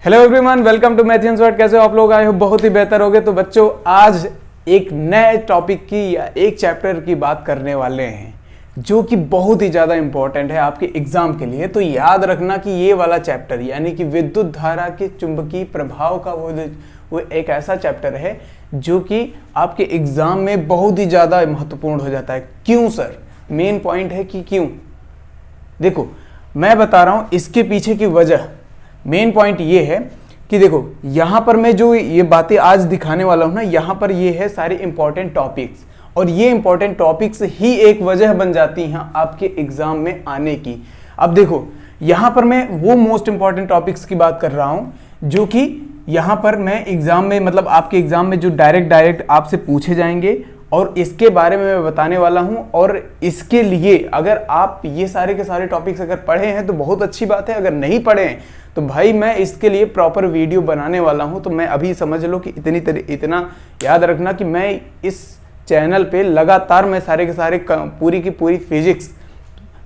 Hello everyone, welcome to maths world. कैसे हो आप लोग? आए हो बहुत ही बेहतर होगे। तो बच्चों, आज एक नए टॉपिक की या एक चैप्टर की बात करने वाले हैं जो कि बहुत ही ज़्यादा इंपॉर्टेंट है आपके एग्जाम के लिए। तो याद रखना कि ये वाला चैप्टर यानी कि विद्युत धारा के चुंबकीय प्रभाव का वो एक ऐसा चैप्टर है जो कि आपके एग्जाम में बहुत ही ज़्यादा महत्वपूर्ण हो जाता है। क्यों सर? मेन पॉइंट है कि क्यों। देखो, मैं बता रहा हूँ इसके पीछे की वजह। मेन पॉइंट ये है कि देखो, यहाँ पर मैं जो ये बातें आज दिखाने वाला हूँ ना, यहाँ पर ये है सारे इंपॉर्टेंट टॉपिक्स, और ये इंपॉर्टेंट टॉपिक्स ही एक वजह बन जाती हैं आपके एग्जाम में आने की। अब देखो, यहाँ पर मैं वो मोस्ट इंपॉर्टेंट टॉपिक्स की बात कर रहा हूँ जो कि यहाँ पर मैं एग्जाम में, मतलब आपके एग्जाम में जो डायरेक्ट आपसे पूछे जाएंगे, और इसके बारे में मैं बताने वाला हूं। और इसके लिए अगर आप ये सारे के सारे टॉपिक्स अगर पढ़े हैं तो बहुत अच्छी बात है, अगर नहीं पढ़े हैं तो भाई मैं इसके लिए प्रॉपर वीडियो बनाने वाला हूं। तो मैं अभी समझ लो कि इतना याद रखना कि मैं इस चैनल पे लगातार मैं सारे के सारे पूरी की पूरी फिजिक्स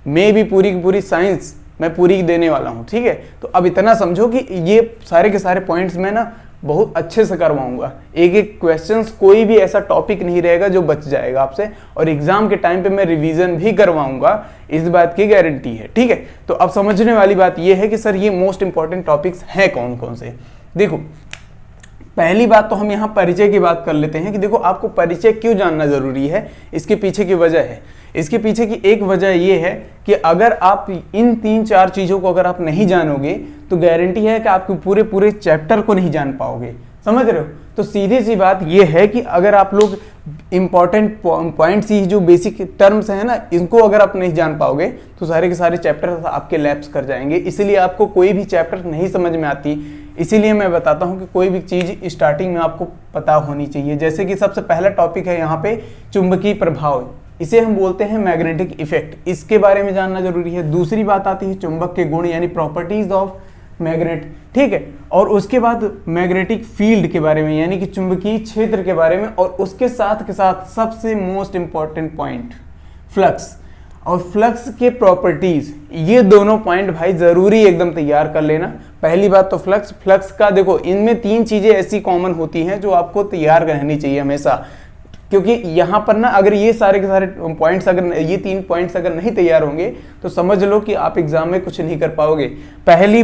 में भी पूरी की पूरी साइंस मैं पूरी देने वाला हूँ, ठीक है। तो अब इतना समझो कि ये सारे के सारे पॉइंट्स में ना बहुत अच्छे से करवाऊंगा। एक एक क्वेश्चंस, कोई भी ऐसा टॉपिक नहीं रहेगा जो बच जाएगा आपसे, और एग्जाम के टाइम पे मैं रिवीजन भी करवाऊंगा, इस बात की गारंटी है, ठीक है। तो अब समझने वाली बात यह है कि सर ये मोस्ट इंपॉर्टेंट टॉपिक्स हैं कौन कौन से। देखो, पहली बात तो हम यहाँ परिचय की बात कर लेते हैं कि देखो, आपको परिचय क्यों जानना जरूरी है, इसके पीछे की वजह है। इसके पीछे की एक वजह यह है कि अगर आप इन 3-4 चीज़ों को अगर आप नहीं जानोगे तो गारंटी है कि आप पूरे पूरे चैप्टर को नहीं जान पाओगे। समझ रहे हो? तो सीधी सी बात यह है कि अगर आप लोग इंपॉर्टेंट पॉइंट्स ही जो बेसिक टर्म्स हैं ना, इनको अगर आप नहीं जान पाओगे तो सारे के सारे चैप्टर आपके लैप्स कर जाएंगे। इसीलिए आपको कोई भी चैप्टर नहीं समझ में आती। इसीलिए मैं बताता हूँ कि कोई भी चीज़ स्टार्टिंग में आपको पता होनी चाहिए। जैसे कि सबसे पहला टॉपिक है यहाँ पे चुंबकीय प्रभाव, इसे हम बोलते हैं मैग्नेटिक इफेक्ट, इसके बारे में जानना जरूरी है। दूसरी बात आती है चुंबक के गुण यानी प्रॉपर्टीज ऑफ मैग्नेट, ठीक है। और उसके बाद मैग्नेटिक फील्ड के बारे में यानी कि चुंबकीय क्षेत्र के बारे में, और उसके साथ के साथ सबसे मोस्ट इंपॉर्टेंट पॉइंट फ्लक्स और फ्लक्स के प्रॉपर्टीज। ये दोनों पॉइंट भाई जरूरी एकदम तैयार कर लेना। पहली बात तो फ्लक्स का देखो, इनमें 3 चीजें ऐसी कॉमन होती हैं जो आपको तैयार रहनी चाहिए हमेशा, क्योंकि यहाँ पर ना अगर ये सारे के सारे पॉइंट्स, अगर ये 3 पॉइंट्स अगर नहीं तैयार होंगे तो समझ लो कि आप एग्जाम में कुछ नहीं कर पाओगे। पहली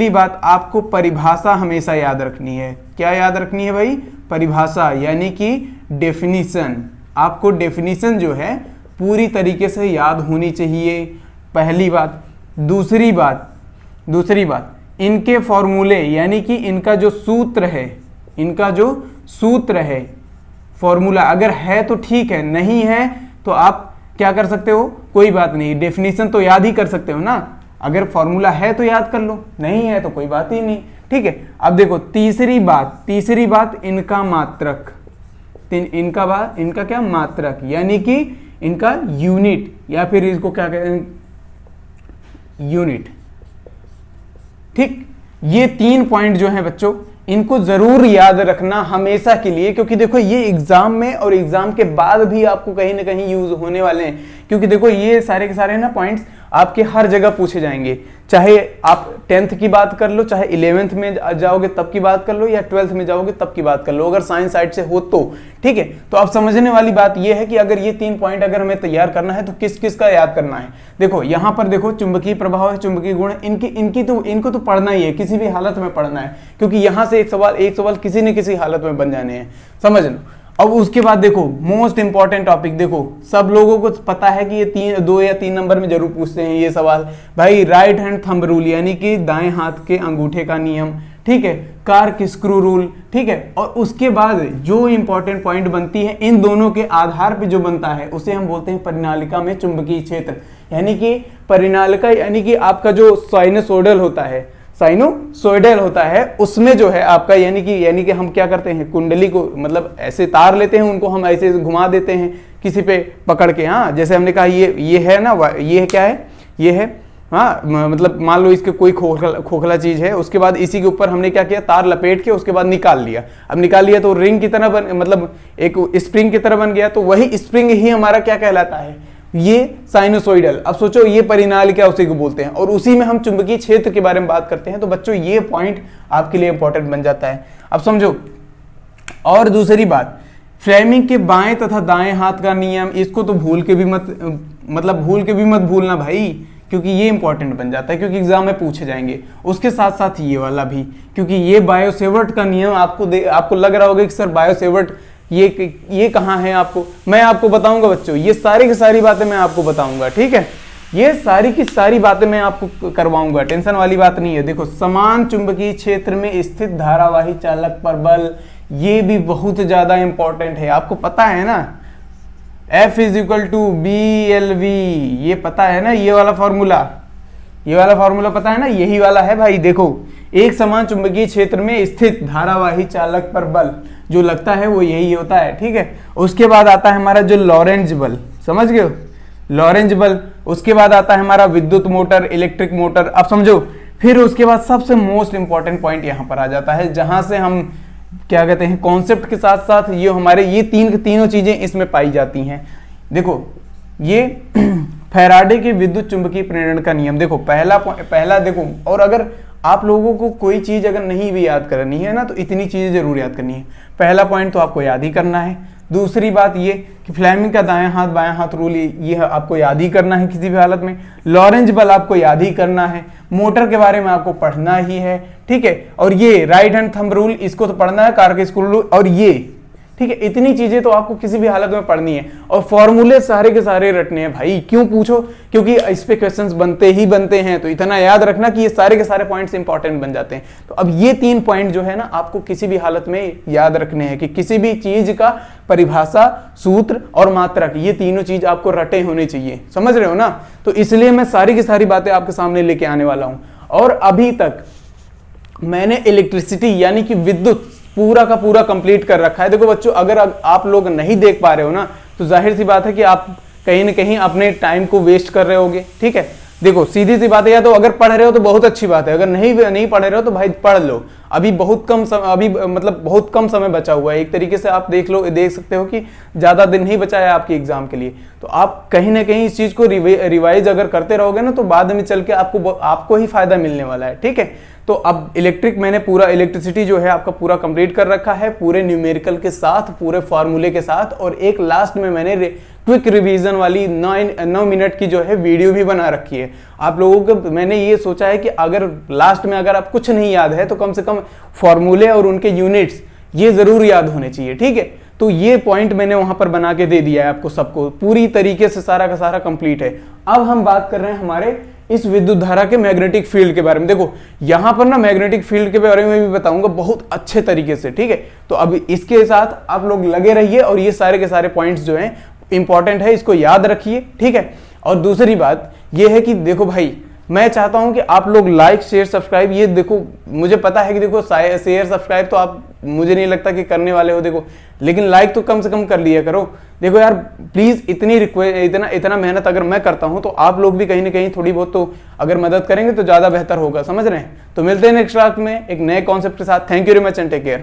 बात आपको परिभाषा हमेशा याद रखनी है। क्या याद रखनी है भाई? परिभाषा यानी कि डेफिनेशन। आपको डेफिनेशन जो है पूरी तरीके से याद होनी चाहिए, पहली बात। दूसरी बात इनके फॉर्मूले यानी कि इनका जो सूत्र है, फॉर्मूला अगर है तो ठीक है, नहीं है तो आप क्या कर सकते हो? कोई बात नहीं, डेफिनेशन तो याद ही कर सकते हो ना। अगर फॉर्मूला है तो याद कर लो, नहीं है तो कोई बात ही नहीं, ठीक है। अब देखो, तीसरी बात इनका मात्रक, इनका क्या? मात्रक यानी कि इनका यूनिट, या फिर इसको क्या कहते हैं? यूनिट, ठीक। ये 3 पॉइंट जो हैं बच्चों, इनको जरूर याद रखना हमेशा के लिए, क्योंकि देखो ये एग्जाम में और एग्जाम के बाद भी आपको कहीं ना कहीं यूज होने वाले हैं। क्योंकि देखो ये सारे के सारे ना पॉइंट्स आपके हर जगह पूछे जाएंगे, चाहे आप 10th की बात कर लो, चाहे 11th में जाओगे तब की बात कर लो, या 12th में जाओगे तब की बात कर लो, अगर साइंस साइड से हो तो, ठीक है। तो अब समझने वाली बात यह है कि अगर ये 3 पॉइंट अगर हमें तैयार करना है तो किस किस का याद करना है। देखो यहाँ पर देखो, चुंबकीय प्रभाव है, चुंबकीय गुण, इनको तो पढ़ना ही है, किसी भी हालत में पढ़ना है, क्योंकि यहाँ से एक सवाल किसी न किसी हालत में बन जाने हैं, समझ लो। अब उसके बाद देखो, मोस्ट इंपॉर्टेंट टॉपिक, देखो सब लोगों को पता है कि ये 2 या 3 नंबर में जरूर पूछते हैं ये सवाल भाई। राइट हैंड थंब रूल यानी कि दाएं हाथ के अंगूठे का नियम, ठीक है। कार्क स्क्रू रूल, ठीक है। और उसके बाद जो इंपॉर्टेंट पॉइंट बनती है, इन दोनों के आधार पे जो बनता है उसे हम बोलते हैं परिनालिका में चुंबकीय क्षेत्र। यानी कि परिनालिका यानी कि आपका जो साइनसोइडल होता है उसमें जो है आपका, यानी कि हम क्या करते हैं, कुंडली को मतलब ऐसे तार लेते हैं, उनको हम ऐसे घुमा देते हैं किसी पे पकड़ के। हाँ, जैसे हमने कहा ये है ना, ये क्या है? ये है, हाँ, मतलब मान लो इसके कोई खोखला चीज है, उसके बाद इसी के ऊपर हमने क्या किया? तार लपेट के उसके बाद निकाल लिया। अब निकाल लिया तो रिंग की तरह मतलब एक स्प्रिंग की तरह बन गया। तो वही स्प्रिंग ही हमारा क्या कहलाता है? ये साइनोसोइडल। अब सोचो ये परिनालिका उसी को बोलते हैं, और उसी में हम चुंबकीय क्षेत्र के बारे में बात करते हैं। तो बच्चों ये पॉइंट आपके लिए इंपॉर्टेंट बन जाता है। अब समझो, और दूसरी बात, फ्लेमिंग के बाएं तथा दाएं हाथ का नियम, इसको तो भूल के भी मत भूलना भाई, क्योंकि ये इंपॉर्टेंट बन जाता है, क्योंकि एग्जाम में पूछे जाएंगे। उसके साथ साथ ये वाला भी, क्योंकि ये बायोसेवर्ट का नियम आपको लग रहा होगा कि सर बायोसेवर्ट ये कहाँ है, मैं आपको बताऊंगा बच्चों। ये सारी की सारी बातें मैं आपको बताऊंगा, ठीक है। ये सारी की सारी बातें मैं आपको करवाऊंगा, टेंशन वाली बात नहीं है। देखो, समान चुंबकीय क्षेत्र में स्थित धारावाही चालक पर बल, ये भी बहुत ज्यादा इंपॉर्टेंट है। आपको पता है ना, F = BLV, ये पता है ना, ये वाला फॉर्मूला पता है ना, यही वाला है भाई। देखो, एक समान चुंबकीय क्षेत्र में स्थित धारावाही चालक पर बल जो लगता है वो यही होता है, ठीक है। उसके बाद आता है हमारा जो लॉरेंज बल, समझ गए, लॉरेंज बल। उसके बाद आता है हमारा विद्युत मोटर, इलेक्ट्रिक मोटर। अब समझो, फिर उसके बाद सबसे मोस्ट इंपॉर्टेंट पॉइंट यहां पर आ जाता है, जहां से हम क्या कहते हैं, कॉन्सेप्ट के साथ साथ ये हमारे ये तीनों चीजें इसमें पाई जाती हैं। देखो, ये फैराडे के विद्युत चुंबकीय प्रेरण का नियम, देखो पहला देखो। और अगर आप लोगों को कोई चीज अगर नहीं भी याद करनी है ना, तो इतनी चीजें जरूर याद करनी है। पहला पॉइंट तो आपको याद ही करना है। दूसरी बात ये कि फ्लेमिंग का दायां हाथ बायां हाथ रूल, ये आपको याद ही करना है किसी भी हालत में। लॉरेंज बल आपको याद ही करना है। मोटर के बारे में आपको पढ़ना ही है, ठीक है। और ये राइट हैंड थंब रूल, इसको तो पढ़ना है, कारके स्कूल रूल, और ये, ठीक है। इतनी चीजें तो आपको किसी भी हालत में पढ़नी है। और फॉर्मूले सारे के सारे रटने हैं भाई। क्यों पूछो, क्योंकि इस पे क्वेश्चंस बनते हैं। तो इतना याद रखना कि ये सारे के सारे पॉइंट्स इंपॉर्टेंट बन जाते हैं। तो अब ये 3 पॉइंट जो है ना, आपको किसी भी हालत में याद रखने हैं कि किसी भी चीज का परिभाषा, सूत्र और मात्रक, ये तीनों चीज आपको रटे होने चाहिए, समझ रहे हो ना। तो इसलिए मैं सारी की सारी बातें आपके सामने लेके आने वाला हूं। और अभी तक मैंने इलेक्ट्रिसिटी यानी कि विद्युत पूरा का पूरा कंप्लीट कर रखा है। देखो बच्चों, अगर आप लोग नहीं देख पा रहे हो ना, तो जाहिर सी बात है कि आप कहीं ना कहीं अपने टाइम को वेस्ट कर रहे होगे, ठीक है। देखो, सीधी सी बात है, या तो अगर पढ़ रहे हो तो बहुत अच्छी बात है, अगर नहीं पढ़ रहे हो तो भाई पढ़ लो। अभी बहुत कम समय बचा हुआ है। एक तरीके से आप देख सकते हो कि ज्यादा दिन नहीं बचा है आपके एग्जाम के लिए। तो आप कहीं ना कहीं इस चीज को रिवाइज अगर करते रहोगे ना, तो बाद में चल के आपको ही फायदा मिलने वाला है, ठीक है। तो अब मैंने पूरा इलेक्ट्रिसिटी जो है आपका पूरा कंप्लीट कर रखा है, पूरे न्यूमेरिकल के साथ, पूरे फॉर्मूले के साथ। और एक लास्ट में मैंने क्विक रिवीजन वाली 9 मिनट की जो है वीडियो भी बना रखी है आप लोगों को। मैंने ये सोचा है कि अगर लास्ट में अगर आप कुछ नहीं याद है, तो कम से कम फॉर्मूले और उनके यूनिट्स ये जरूर याद होने चाहिए, ठीक है। तो ये पॉइंट मैंने वहां पर बना के दे दिया है आपको सबको, पूरी तरीके से सारा का सारा कंप्लीट है। अब हम बात कर रहे हैं हमारे इस विद्युत धारा के मैग्नेटिक फील्ड के बारे में। देखो, यहां पर ना मैग्नेटिक फील्ड के बारे में भी बताऊंगा बहुत अच्छे तरीके से, ठीक है। तो अब इसके साथ आप लोग लगे रहिए, और ये सारे के सारे पॉइंट्स जो हैं इंपॉर्टेंट है, इसको याद रखिए, ठीक है। और दूसरी बात ये है कि देखो भाई, मैं चाहता हूं कि आप लोग लाइक शेयर सब्सक्राइब, ये देखो मुझे पता है कि देखो शेयर सब्सक्राइब तो आप, मुझे नहीं लगता कि करने वाले हो, देखो, लेकिन लाइक तो कम से कम कर लिया करो। देखो यार, प्लीज इतना मेहनत अगर मैं करता हूं, तो आप लोग भी कहीं ना कहीं थोड़ी बहुत तो अगर मदद करेंगे तो ज्यादा बेहतर होगा, समझ रहे हैं। तो मिलते हैं नेक्स्ट क्लास में एक नए कॉन्सेप्ट के साथ। Thank you very much and take care.